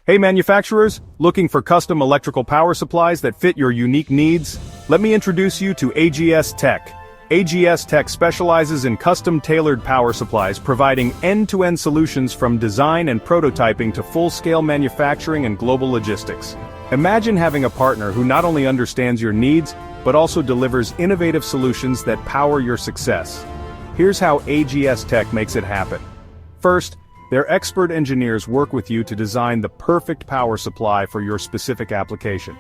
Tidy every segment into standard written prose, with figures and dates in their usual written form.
Hey manufacturers, looking for custom electrical power supplies that fit your unique needs? Let me introduce you to AGS-TECH. AGS-TECH specializes in custom-tailored power supplies, providing end-to-end solutions from design and prototyping to full-scale manufacturing and global logistics. Imagine having a partner who not only understands your needs, but also delivers innovative solutions that power your success. Here's how AGS-TECH makes it happen. First, their expert engineers work with you to design the perfect power supply for your specific application.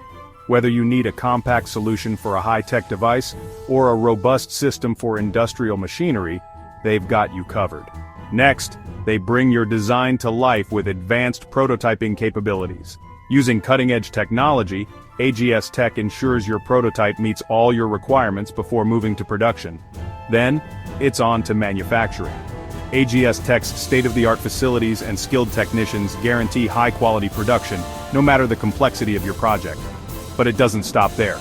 Whether you need a compact solution for a high-tech device or a robust system for industrial machinery, they've got you covered. Next, they bring your design to life with advanced prototyping capabilities. Using cutting-edge technology, AGS-TECH ensures your prototype meets all your requirements before moving to production. Then, it's on to manufacturing. AGS-TECH's state-of-the-art facilities and skilled technicians guarantee high-quality production, no matter the complexity of your project. But it doesn't stop there.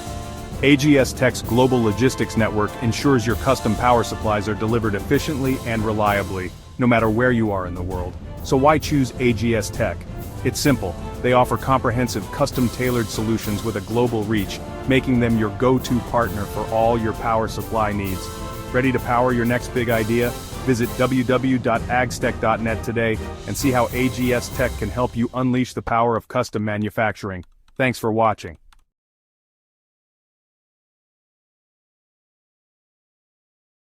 AGS-TECH's global logistics network ensures your custom power supplies are delivered efficiently and reliably, no matter where you are in the world. So why choose AGS-TECH? It's simple. They offer comprehensive, custom-tailored solutions with a global reach, making them your go-to partner for all your power supply needs. Ready to power your next big idea? Visit www.agstech.net today and see how AGS-TECH can help you unleash the power of custom manufacturing. Thanks for watching.